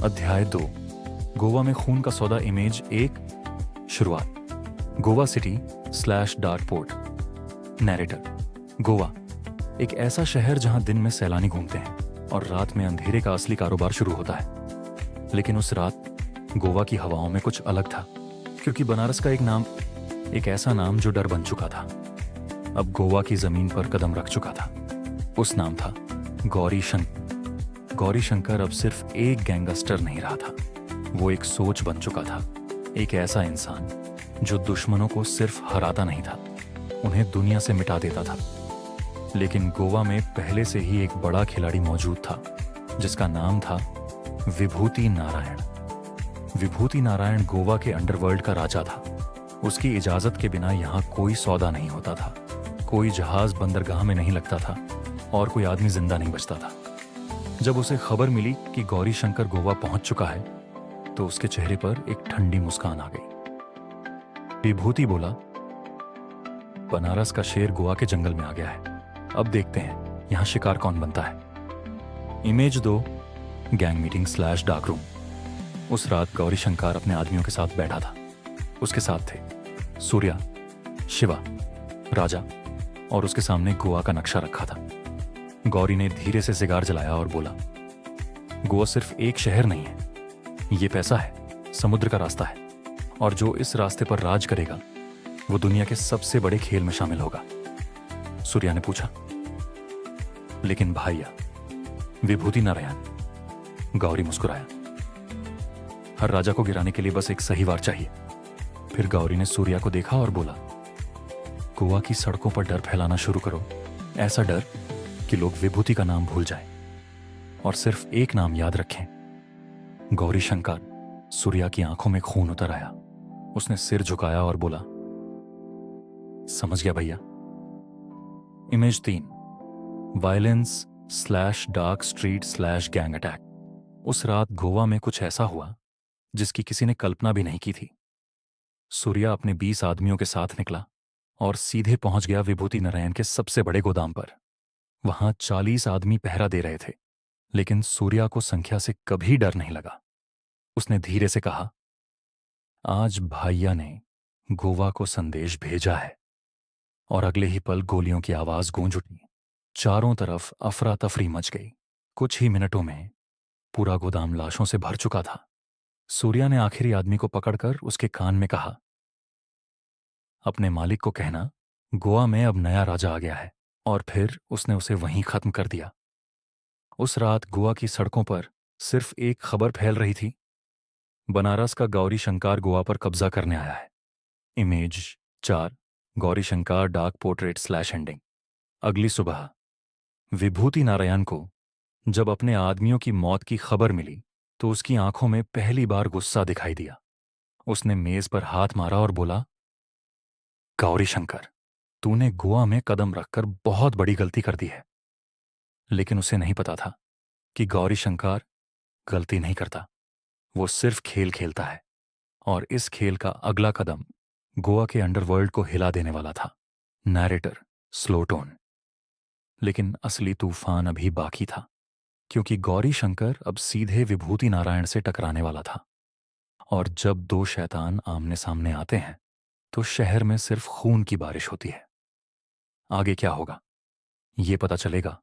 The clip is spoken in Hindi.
अध्याय 2। गोवा में खून का सौदा इमेज 1। शुरुआत। Goa city slash dark port. Narrator. Goa एक ऐसा शहर जहां दिन में सैलानी घूमते हैं और रात में अंधेरे का असली कारोबार शुरू होता है। लेकिन उस रात गोवा की हवाओं में कुछ अलग था, क्योंकि बनारस का एक ऐसा नाम जो डर बन चुका था, अब गोवा की जमीन पर कदम रख चुका था। उस नाम था गौरी शंकर। गौरी शंकर अब सिर्फ एक गैंगस्टर नहीं रहा था, वो एक सोच बन चुका था। एक ऐसा इंसान जो दुश्मनों को सिर्फ हराता नहीं था, उन्हें दुनिया से मिटा देता था। लेकिन गोवा में पहले से ही एक बड़ा खिलाड़ी मौजूद था, जिसका नाम था विभूति नारायण। विभूति नारायण गोवा के अंडरवर्ल्ड का राजा था। उसकी इजाजत के बिना यहाँ कोई सौदा नहीं होता था, कोई जहाज बंदरगाह में नहीं लगता था और कोई आदमी जिंदा नहीं बचता था। जब उसे खबर मिली कि गौरी शंकर गोवा पहुंच चुका है, तो उसके चेहरे पर एक ठंडी मुस्कान आ गई। विभूति बोला, बनारस का शेर गोवा के जंगल में आ गया है, अब देखते हैं यहां शिकार कौन बनता है। Image 2। Gang meeting slash dark room. उस रात गौरी शंकर अपने आदमियों के साथ बैठा था। उसके साथ थे सूर्या, शिवा, राजा और उसके सामने गोवा का नक्शा रखा था। गौरी ने धीरे से सिगार जलाया और बोला, गोवा सिर्फ एक शहर नहीं है, ये पैसा है, समुद्र का रास्ता है, और जो इस रास्ते पर राज करेगा वो दुनिया के सबसे बड़े खेल में शामिल होगा। सूर्या ने पूछा, लेकिन भाइया विभूति नारायण? गौरी मुस्कुराया, हर राजा को गिराने के लिए बस एक सही वार चाहिए। फिर गौरी ने सूर्या को देखा और बोला, गोवा की सड़कों पर डर फैलाना शुरू करो, ऐसा डर कि लोग विभूति का नाम भूल जाएं और सिर्फ एक नाम याद रखें, गौरी शंकर। सूर्या की आंखों में खून उतर आया। उसने सिर झुकाया और बोला, समझ गया भैया। Image 3। Violence slash dark street slash gang attack. उस रात गोवा में कुछ ऐसा हुआ जिसकी किसी ने कल्पना भी नहीं की थी। सूर्या अपने 20 आदमियों के साथ निकला और सीधे पहुंच गया विभूति नारायण के सबसे बड़े गोदाम पर। वहां 40 आदमी पहरा दे रहे थे, लेकिन सूर्या को संख्या से कभी डर नहीं लगा। उसने धीरे से कहा, आज भाइया ने गोवा को संदेश भेजा है। और अगले ही पल गोलियों की आवाज गूंज उठी। चारों तरफ अफरा तफरी मच गई। कुछ ही मिनटों में पूरा गोदाम लाशों से भर चुका था। सूर्या ने आखिरी आदमी को पकड़कर उसके कान में कहा, अपने मालिक को कहना गोवा में अब नया राजा आ गया है, और फिर उसने उसे वहीं खत्म कर दिया। उस रात गोवा की सड़कों पर सिर्फ एक खबर फैल रही थी, बनारस का गौरी शंकर गोवा पर कब्जा करने आया है। Image 4। Gauri Shankar dark portrait slash ending. अगली सुबह विभूति नारायण को जब अपने आदमियों की मौत की खबर मिली, तो उसकी आंखों में पहली बार गुस्सा दिखाई दिया। उसने मेज पर हाथ मारा और बोला, गौरी शंकर, तूने गोवा में कदम रखकर बहुत बड़ी गलती कर दी है। लेकिन उसे नहीं पता था कि गौरी शंकर गलती नहीं करता, वो सिर्फ खेल खेलता है, और इस खेल का अगला कदम गोवा के अंडरवर्ल्ड को हिला देने वाला था। Narrator slow tone. लेकिन असली तूफान अभी बाकी था, क्योंकि गौरी शंकर अब सीधे विभूति नारायण से टकराने वाला था। और जब दो शैतान आमने सामने आते हैं, तो शहर में सिर्फ खून की बारिश होती है। आगे क्या होगा, ये पता चलेगा